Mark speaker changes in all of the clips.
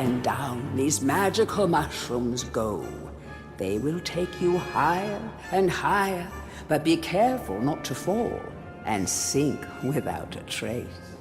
Speaker 1: and down these magical mushrooms go. They will take you higher and higher, but be careful not to fall and sink without a trace.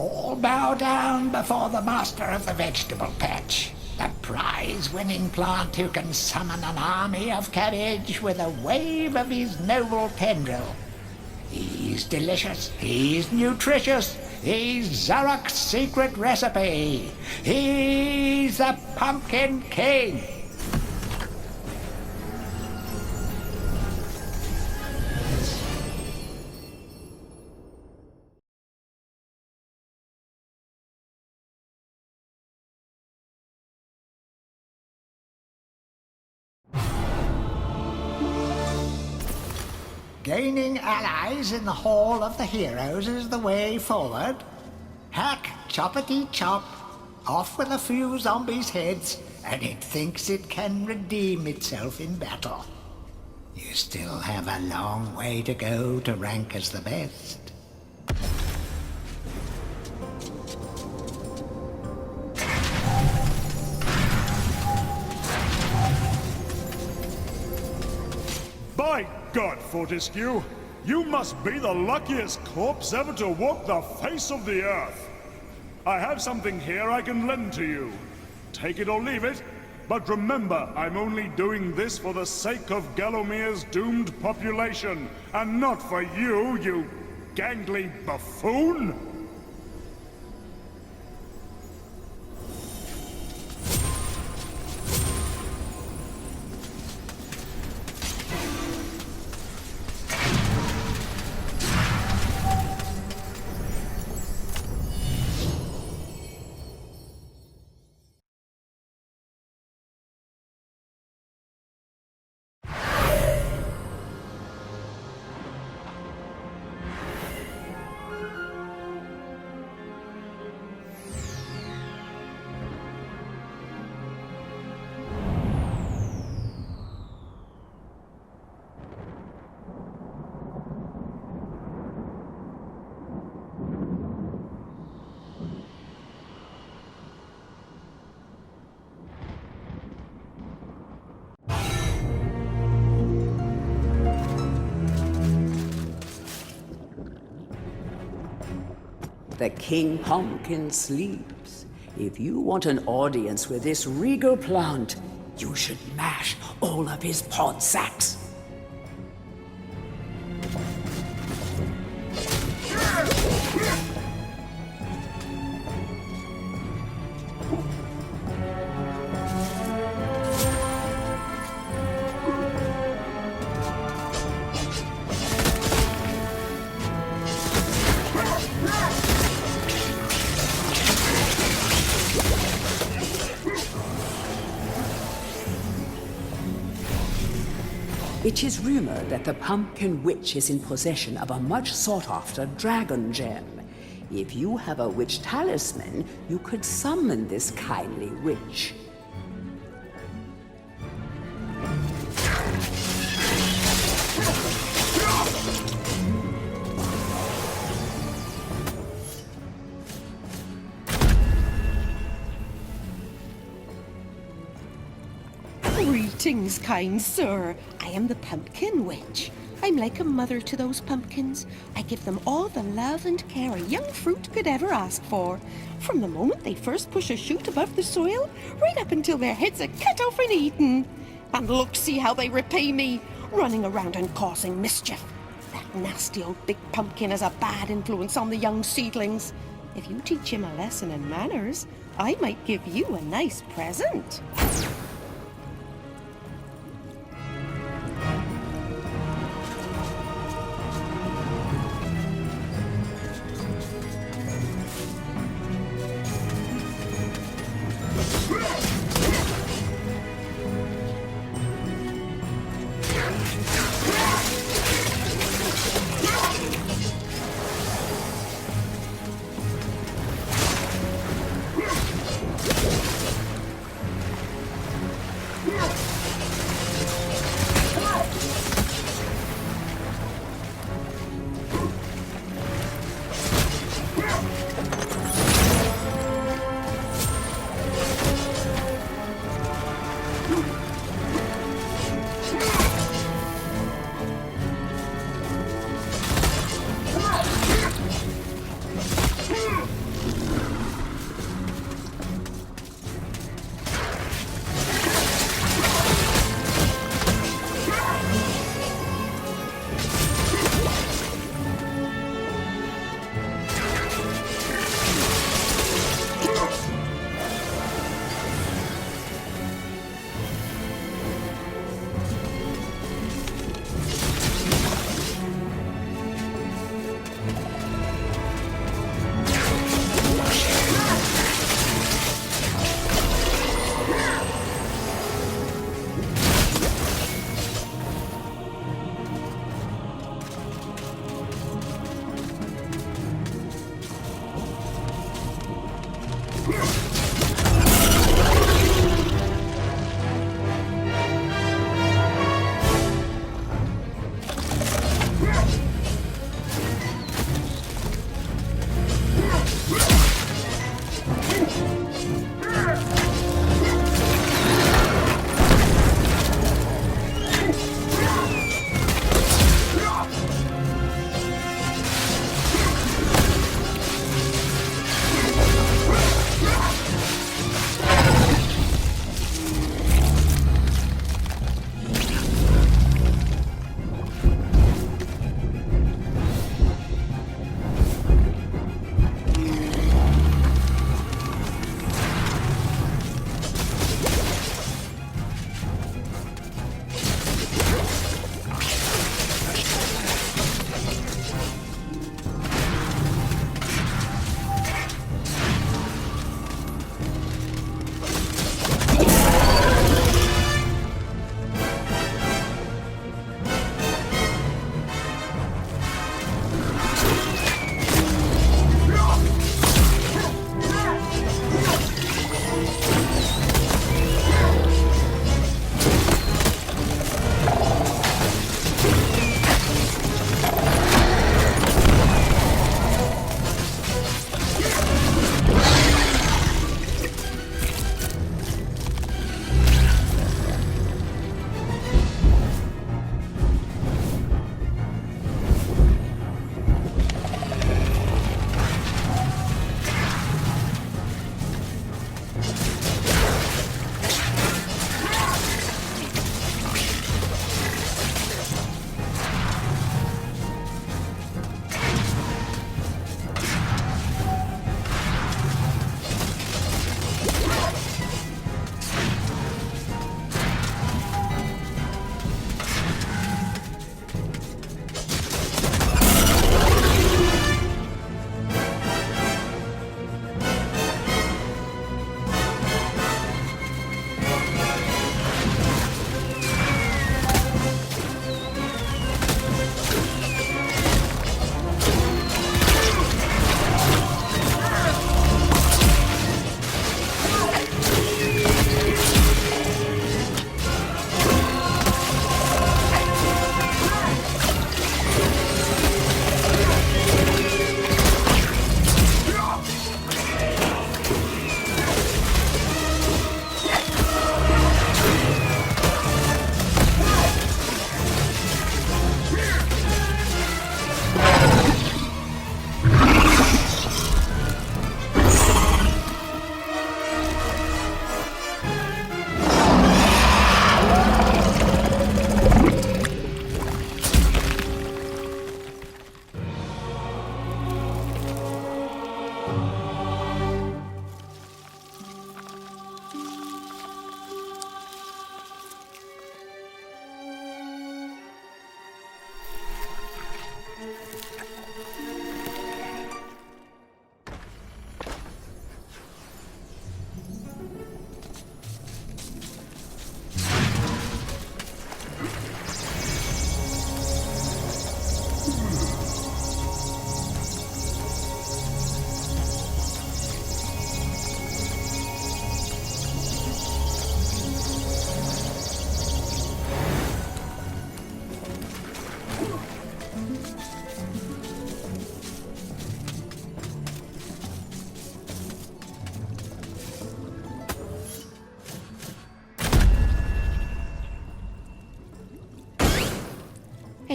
Speaker 2: all bow down before the master of the vegetable patch. The prize-winning plant who can summon an army of cabbage with a wave of his noble tendril. He's delicious, he's nutritious, he's Zarok's secret recipe. He's the Pumpkin King. Gaining allies in the Hall of the Heroes is the way forward. Hack, choppity chop, off with a few zombies' heads, and it thinks it can redeem itself in battle. You still have a long way to go to rank as the best.
Speaker 3: By God, Fortescue, you must be the luckiest corpse ever to walk the face of the earth. I have something here I can lend to you. Take it or leave it, but remember, I'm only doing this for the sake of Gallomir's doomed population, and not for you, you gangly buffoon!
Speaker 1: The King Pumpkin sleeps. If you want an audience with this regal plant, you should mash all of his pod sacks. It is rumored that the Pumpkin Witch is in possession of a much sought-after dragon gem. If you have a witch talisman, you could summon this kindly witch.
Speaker 4: Greetings, kind sir. I am the Pumpkin Witch. I'm like a mother to those pumpkins. I give them all the love and care a young fruit could ever ask for. From the moment they first push a shoot above the soil, right up until their heads are cut off and eaten. And look, see how they repay me, running around and causing mischief. That nasty old big pumpkin has a bad influence on the young seedlings. If you teach him a lesson in manners, I might give you a nice present.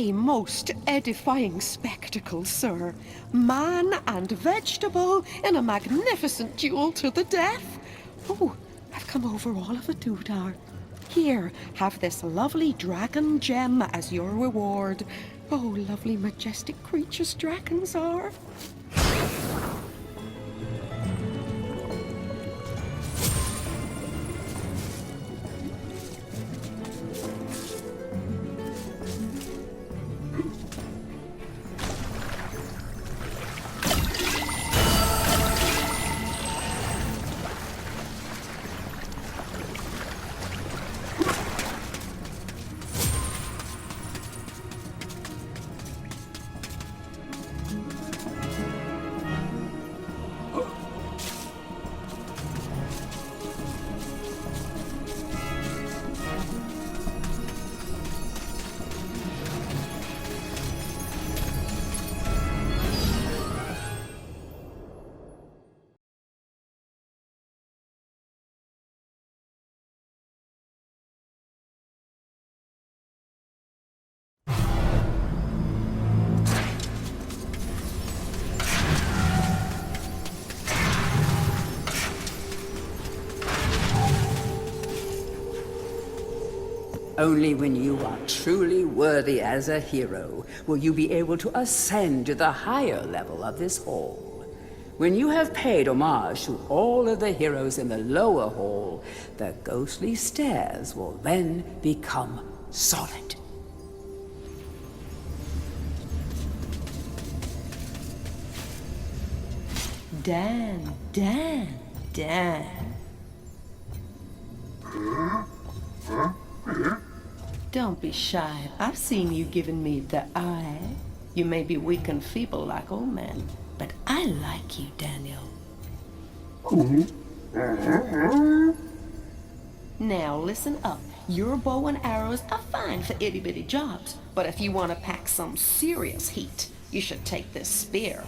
Speaker 4: A most edifying spectacle, sir. Man and vegetable in a magnificent duel to the death. Oh, I've come over all of a doodah. Here, have this lovely dragon gem as your reward. Oh, lovely, majestic creatures dragons are.
Speaker 1: Only when you are truly worthy as a hero will you be able to ascend to the higher level of this hall. When you have paid homage to all of the heroes in the lower hall, the ghostly stairs will then become solid.
Speaker 4: Dan. Don't be shy. I've seen you giving me the eye. You may be weak and feeble like old men, but I like you, Daniel. Now listen up. Your bow and arrows are fine for itty-bitty jobs, but if you want to pack some serious heat, you should take this spear.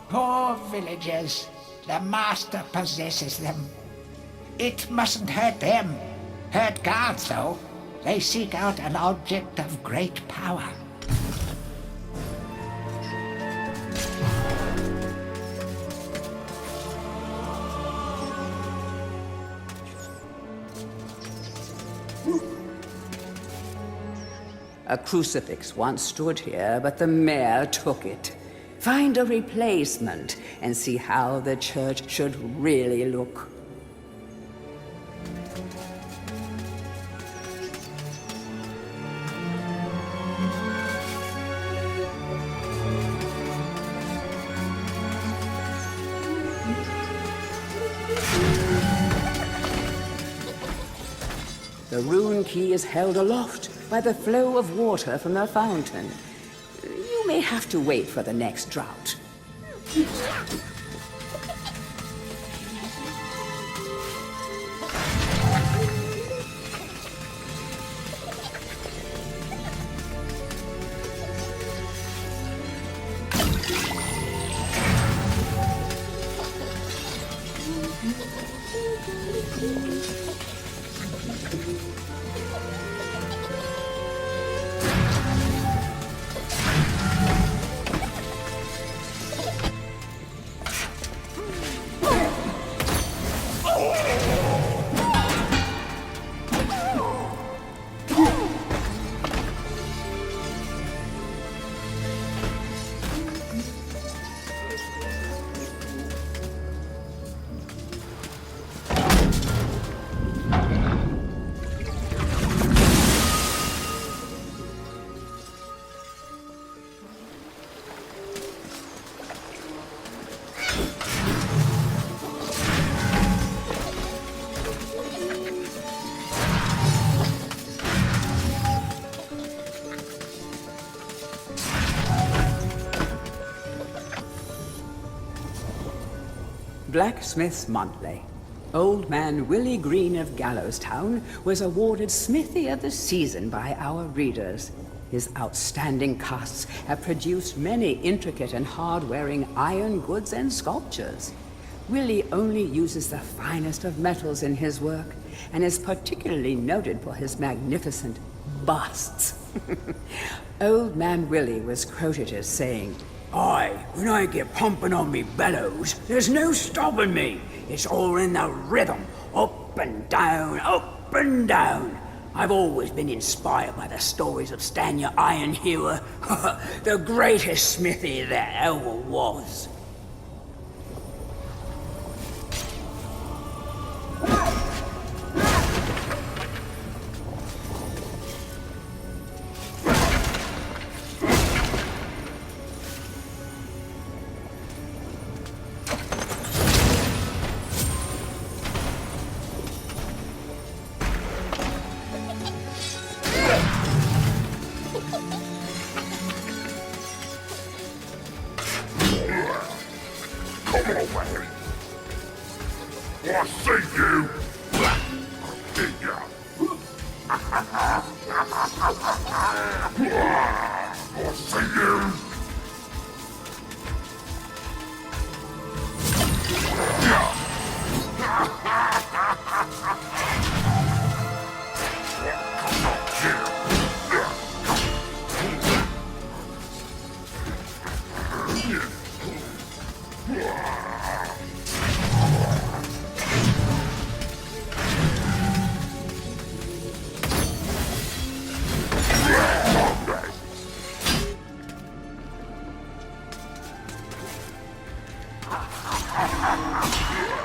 Speaker 2: Poor villagers. The master possesses them. It mustn't hurt them. Hurt guards, though. They seek out an object of great power.
Speaker 1: A crucifix once stood here, but the mayor took it. Find a replacement and see how the church should really look. The rune key is held aloft by the flow of water from the fountain. may have to wait for the next drought. Blacksmith's Monthly. Old man Willie Green of Gallowstown was awarded Smithy of the Season by our readers. His outstanding casts have produced many intricate and hard-wearing iron goods and sculptures. Willie only uses the finest of metals in his work, and is particularly noted for his magnificent busts. Old man Willie was quoted as saying, "Aye, when I get pumping on me bellows, there's no stopping me. It's all in the rhythm, up and down, up and down. I've always been inspired by the stories of Stan your Iron Hewer, the greatest smithy there ever was."
Speaker 5: I see you! Did ya? I see you!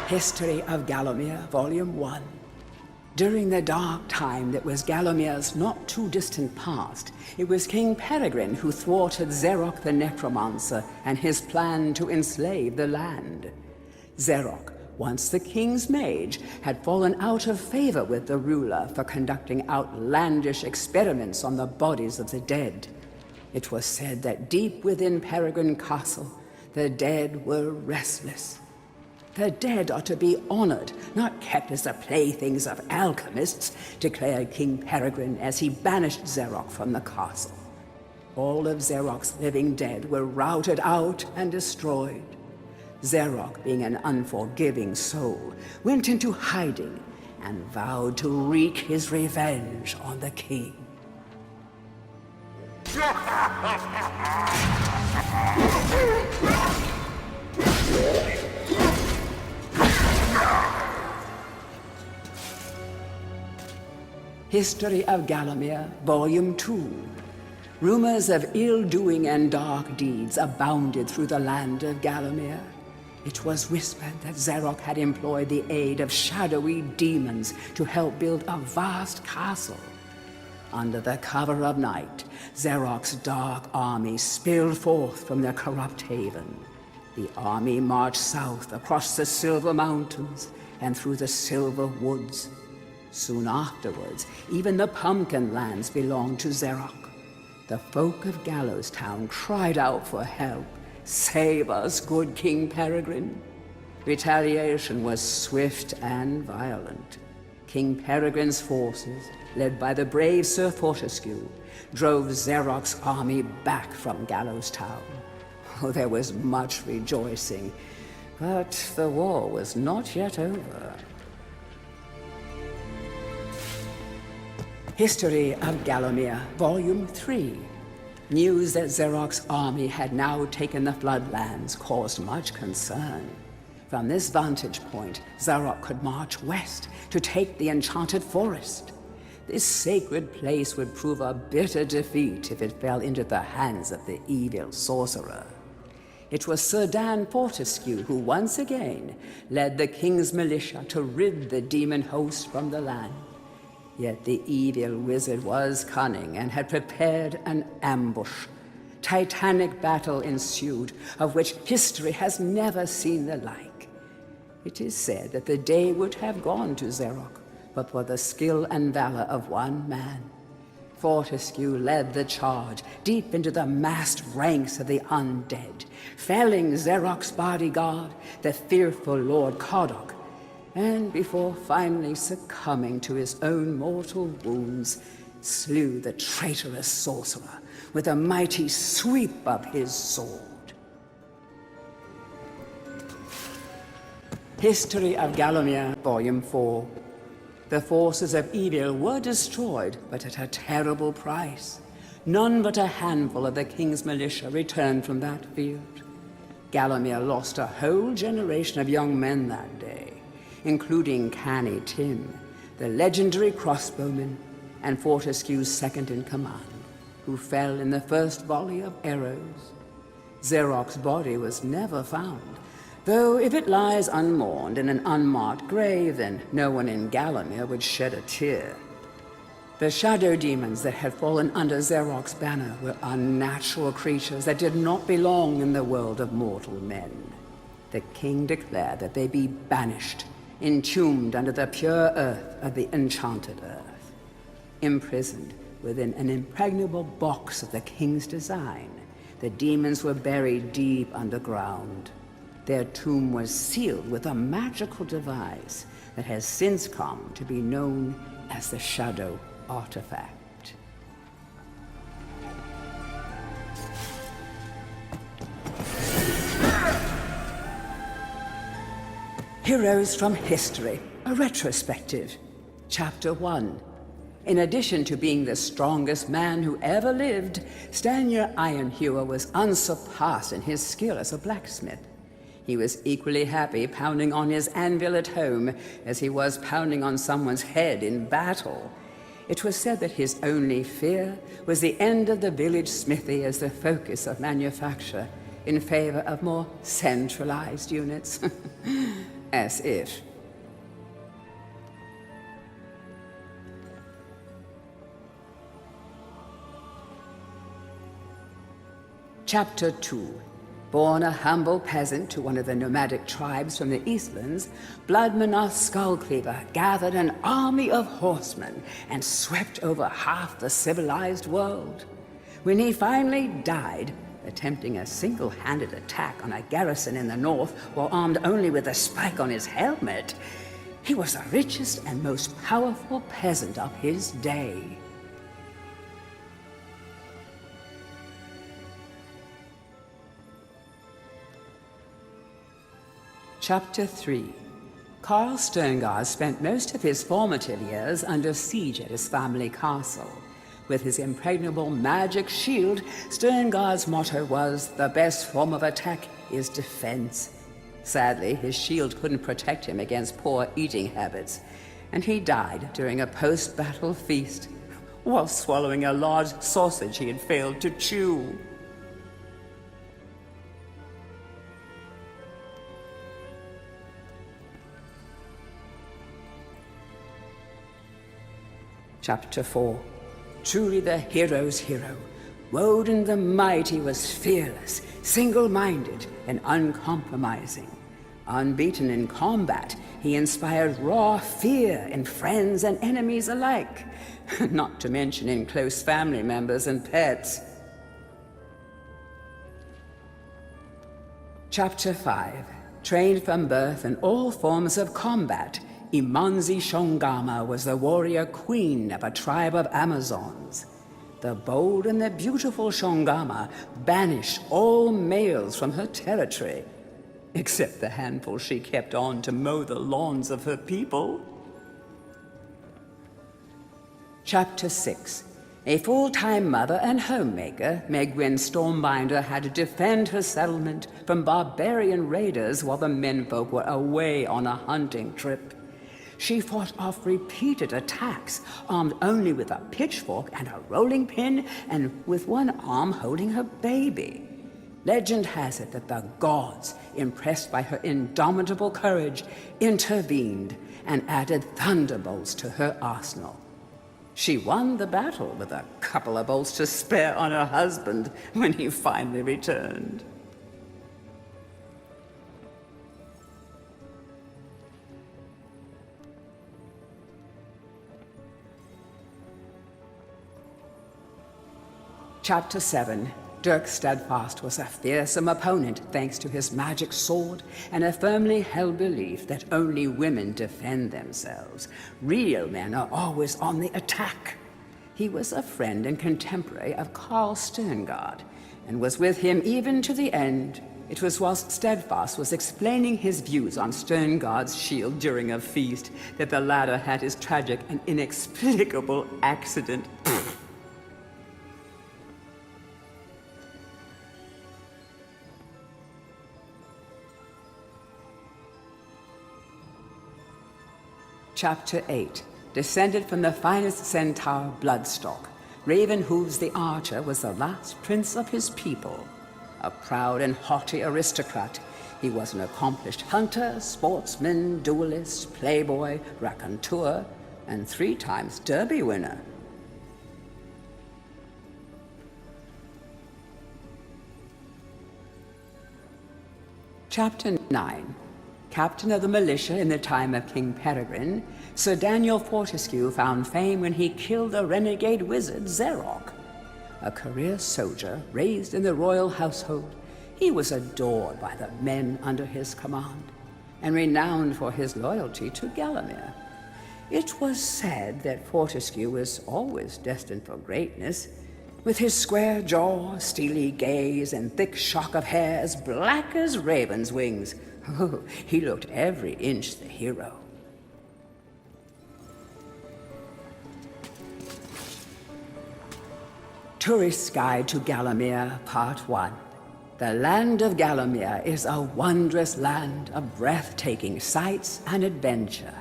Speaker 1: History of Gallowmere, Volume 1. During the dark time that was Gallowmere's not too distant past, it was King Peregrine who thwarted Zarok the Necromancer and his plan to enslave the land. Zarok, once the king's mage, had fallen out of favor with the ruler for conducting outlandish experiments on the bodies of the dead. It was said that deep within Peregrine Castle, the dead were restless. The dead are to be honored, not kept as the playthings of alchemists, declared King Peregrine as he banished Zarok from the castle. All of Zarok's living dead were routed out and destroyed. Zarok, being an unforgiving soul, went into hiding and vowed to wreak his revenge on the king. History of Gallowmere, Volume 2. Rumors of ill-doing and dark deeds abounded through the land of Gallowmere. It was whispered that Zarok had employed the aid of shadowy demons to help build a vast castle. Under the cover of night, Zarok's dark army spilled forth from their corrupt haven. The army marched south across the Silver Mountains and through the Silver Woods. Soon afterwards, even the Pumpkin Lands belonged to Zarok. The folk of Gallows Town cried out for help. "Save us, good King Peregrine." Retaliation was swift and violent. King Peregrine's forces, led by the brave Sir Fortescue, drove Zarok's army back from Gallows Town. Oh, there was much rejoicing, but the war was not yet over. History of Gallowmere, Volume 3. News that Zarok's army had now taken the Floodlands caused much concern. From this vantage point, Zarok could march west to take the Enchanted Forest. This sacred place would prove a bitter defeat if it fell into the hands of the evil sorcerer. It was Sir Dan Fortescue who once again led the king's militia to rid the demon host from the land. Yet the evil wizard was cunning and had prepared an ambush. Titanic battle ensued, of which history has never seen the like. It is said that the day would have gone to Zarok, but for the skill and valor of one man. Fortescue led the charge deep into the massed ranks of the undead, felling Zarok's bodyguard, the fearful Lord Cardok, and before finally succumbing to his own mortal wounds, slew the traitorous sorcerer with a mighty sweep of his sword. History of Gallowmere, Volume 4. The forces of evil were destroyed, but at a terrible price. None but a handful of the king's militia returned from that field. Gallowmere lost a whole generation of young men that day, including Canny Tim, the legendary crossbowman, and Fortescue's second-in-command, who fell in the first volley of arrows. Zarok's body was never found, though if it lies unmourned in an unmarked grave, then no one in Gallowmere would shed a tear. The shadow demons that had fallen under Zarok's banner were unnatural creatures that did not belong in the world of mortal men. The king declared that they be banished, entombed under the pure earth of the enchanted earth. Imprisoned within an impregnable box of the king's design, the demons were buried deep underground. Their tomb was sealed with a magical device that has since come to be known as the Shadow Artifact. Heroes from History, a retrospective. Chapter 1. In addition to being the strongest man who ever lived, Stanyer Ironhewer was unsurpassed in his skill as a blacksmith. He was equally happy pounding on his anvil at home as he was pounding on someone's head in battle. It was said that his only fear was the end of the village smithy as the focus of manufacture, in favor of more centralized units. As if. Chapter 2. Born a humble peasant to one of the nomadic tribes from the Eastlands, Bloodmanoth Skullcleaver gathered an army of horsemen and swept over half the civilized world. When he finally died, attempting a single-handed attack on a garrison in the north while armed only with a spike on his helmet, he was the richest and most powerful peasant of his day. Chapter 3. Carl Sterngard spent most of his formative years under siege at his family castle. With his impregnable magic shield, Sterngard's motto was, "The best form of attack is defense." Sadly, his shield couldn't protect him against poor eating habits, and he died during a post-battle feast while swallowing a large sausage he had failed to chew. Chapter 4. Truly the hero's hero, Woden the Mighty was fearless, single-minded, and uncompromising. Unbeaten in combat, he inspired raw fear in friends and enemies alike, not to mention in close family members and pets. Chapter 5. Trained from birth in all forms of combat, Imanzi Shongama was the warrior queen of a tribe of Amazons. The bold and the beautiful Shongama banished all males from her territory, except the handful she kept on to mow the lawns of her people. Chapter 6. A full-time mother and homemaker, Megwin Stormbinder had to defend her settlement from barbarian raiders while the menfolk were away on a hunting trip. She fought off repeated attacks, armed only with a pitchfork and a rolling pin, and with one arm holding her baby. Legend has it that the gods, impressed by her indomitable courage, intervened and added thunderbolts to her arsenal. She won the battle with a couple of bolts to spare on her husband when he finally returned. Chapter 7. Dirk Steadfast was a fearsome opponent thanks to his magic sword and a firmly held belief that only women defend themselves. Real men are always on the attack. He was a friend and contemporary of Carl Sterngard, and was with him even to the end. It was whilst Steadfast was explaining his views on Sterngard's shield during a feast that the latter had his tragic and inexplicable accident. Chapter 8. Descended from the finest centaur Bloodstock, Ravenhooves the Archer was the last prince of his people. A proud and haughty aristocrat, he was an accomplished hunter, sportsman, duelist, playboy, raconteur, and 3 times Derby winner. Chapter 9. Captain of the militia in the time of King Peregrine, Sir Daniel Fortescue found fame when he killed the renegade wizard Zerok. A career soldier raised in the royal household, he was adored by the men under his command, and renowned for his loyalty to Gallowmere. It was said that Fortescue was always destined for greatness. With his square jaw, steely gaze, and thick shock of hair as black as raven's wings, oh, he looked every inch the hero. Tourist's Guide to Gallowmere, Part 1. The land of Gallowmere is a wondrous land of breathtaking sights and adventure.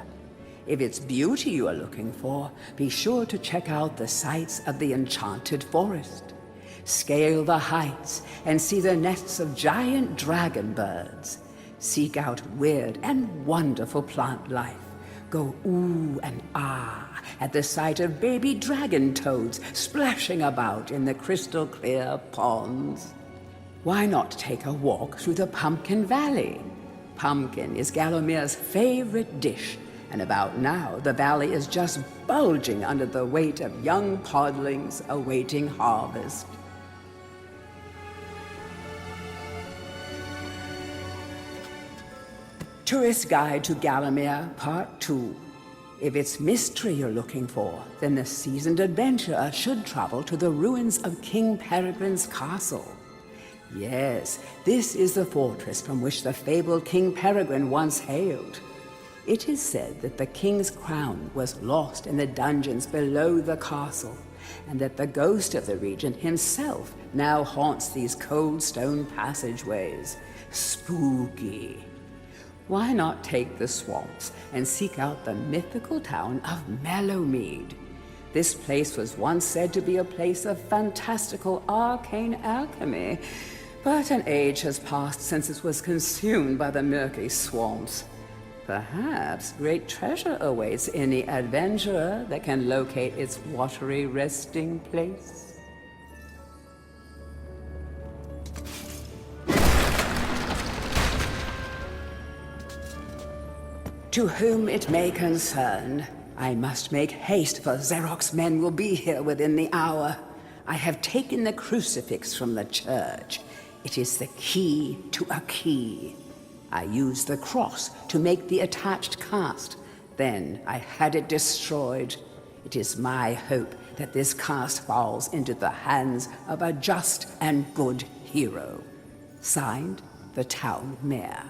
Speaker 1: If it's beauty you are looking for, be sure to check out the sights of the Enchanted Forest. Scale the heights and see the nests of giant dragon birds. Seek out weird and wonderful plant life. Go ooh and ah at the sight of baby dragon toads splashing about in the crystal clear ponds. Why not take a walk through the Pumpkin Valley? Pumpkin is Gallowmere's favorite dish, and about now the valley is just bulging under the weight of young podlings awaiting harvest. Tourist's Guide to Gallowmere, Part 2. If it's mystery you're looking for, then the seasoned adventurer should travel to the ruins of King Peregrine's castle. Yes, this is the fortress from which the fabled King Peregrine once hailed. It is said that the king's crown was lost in the dungeons below the castle, and that the ghost of the regent himself now haunts these cold stone passageways. Spooky. Why not take the swamps and seek out the mythical town of Mellowmead? This place was once said to be a place of fantastical arcane alchemy, but an age has passed since it was consumed by the murky swamps. Perhaps great treasure awaits any adventurer that can locate its watery resting place. To whom it may concern, I must make haste, for Xerox men will be here within the hour. I have taken the crucifix from the church. It is the key to a key. I used the cross to make the attached cast. Then I had it destroyed. It is my hope that this cast falls into the hands of a just and good hero. Signed, the town mayor.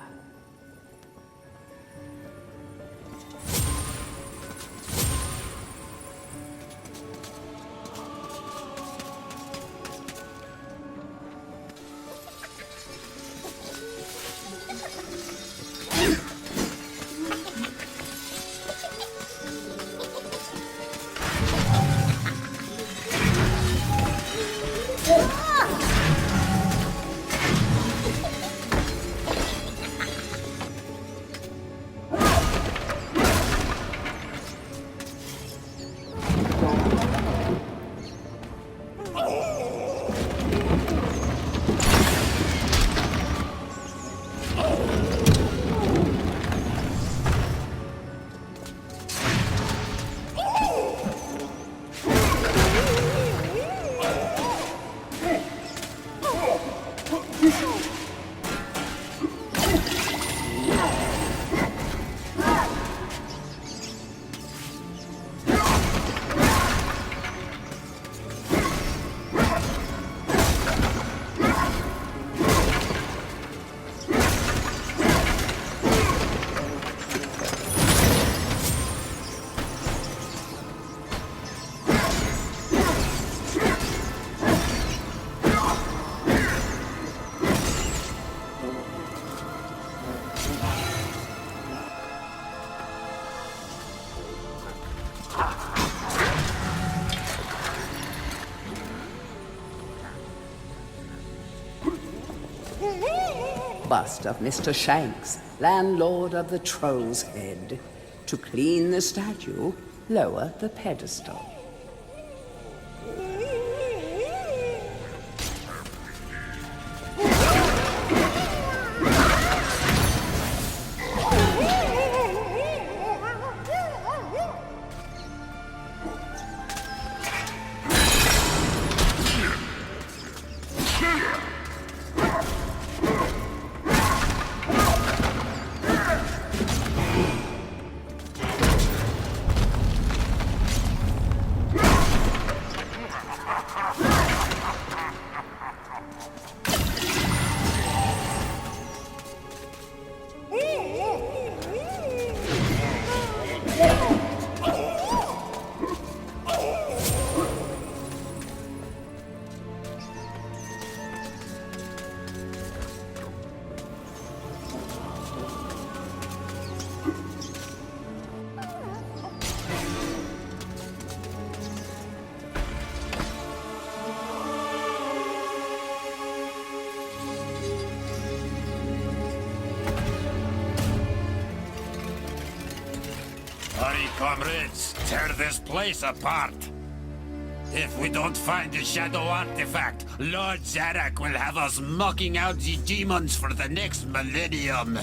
Speaker 1: Bust of Mr. Shanks, landlord of the Troll's Head. To clean the statue, lower the pedestal.
Speaker 6: Hurry, comrades, tear this place apart. If we don't find the shadow artifact, Lord Zarek will have us mocking out the demons for the next millennium.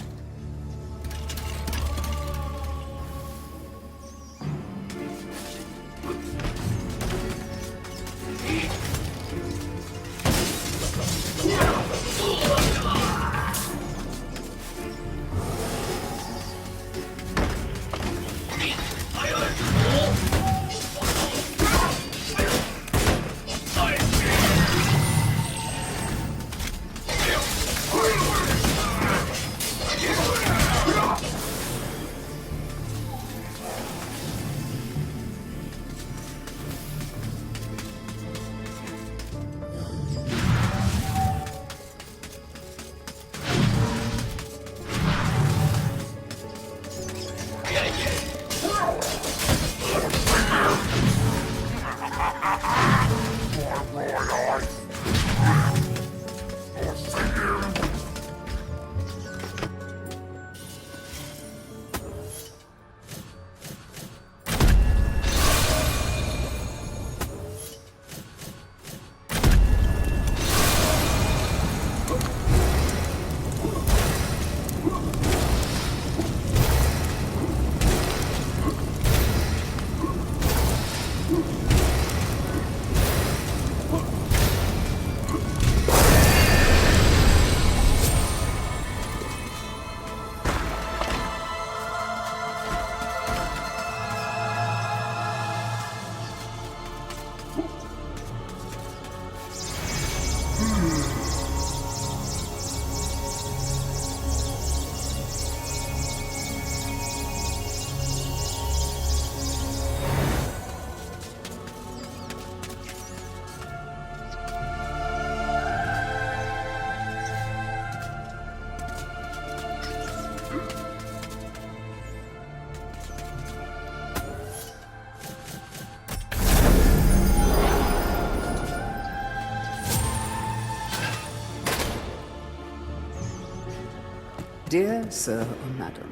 Speaker 1: Dear Sir or Madam,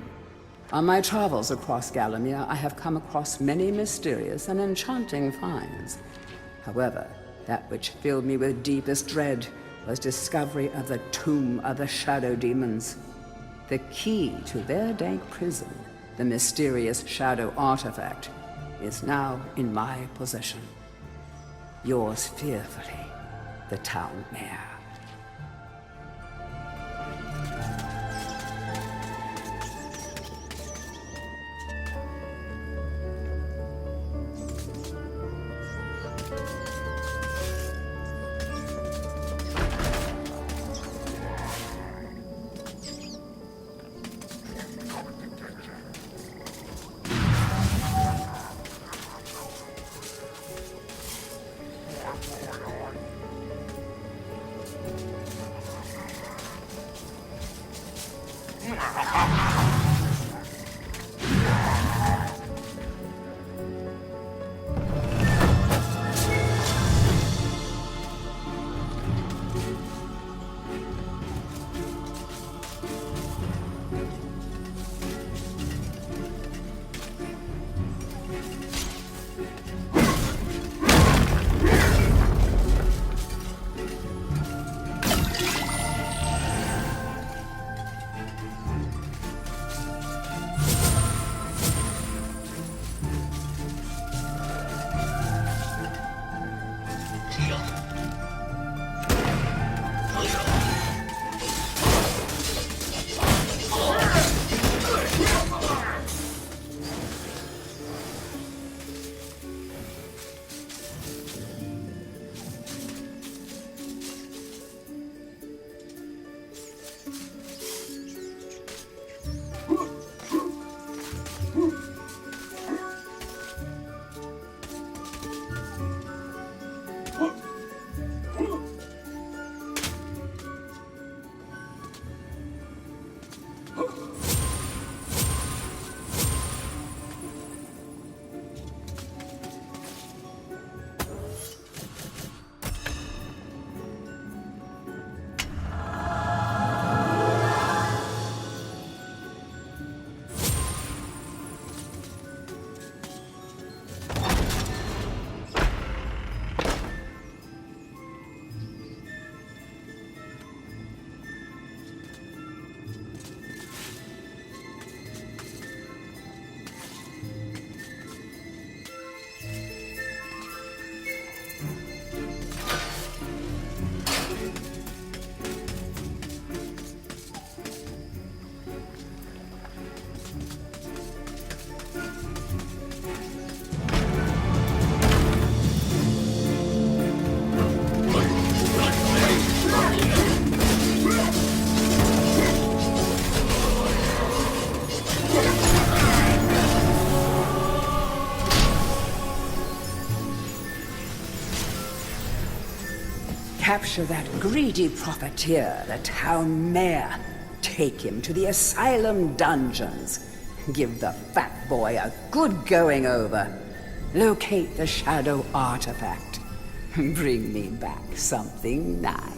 Speaker 1: on my travels across Gallowmere, I have come across many mysterious and enchanting finds. However, that which filled me with deepest dread was discovery of the tomb of the Shadow Demons. The key to their dank prison, the mysterious Shadow Artifact, is now in my possession. Yours fearfully, the Town Mayor. Capture that greedy profiteer, the Town Mayor. Take him to the Asylum dungeons. Give the fat boy a good going over. Locate the Shadow Artifact. Bring me back something nice.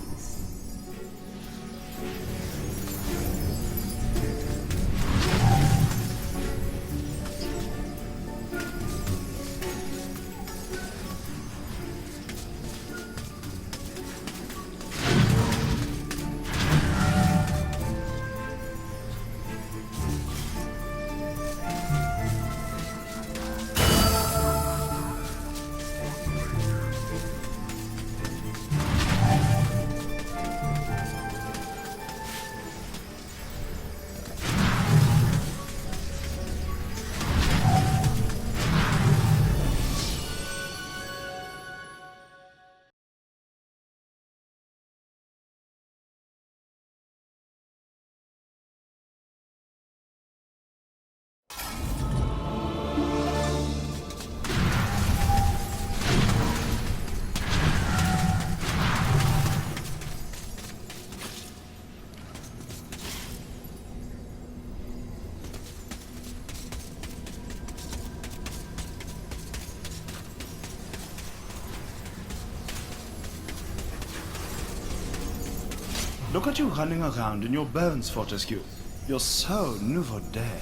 Speaker 3: Look at you running around in your bones, Fortescue. You're so nouveau day.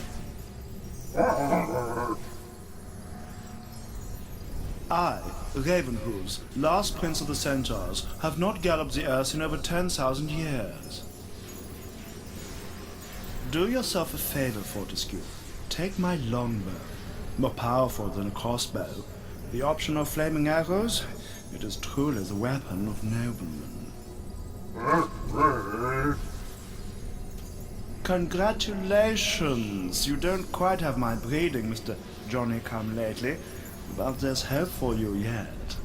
Speaker 3: I, Ravenhooves, last prince of the centaurs, have not galloped the earth in over 10,000 years. Do yourself a favor, Fortescue. Take my longbow. More powerful than a crossbow. The option of flaming arrows, it is truly the weapon of noblemen. Congratulations! You don't quite have my breeding, Mr. Johnny-come-lately, but there's hope for you yet.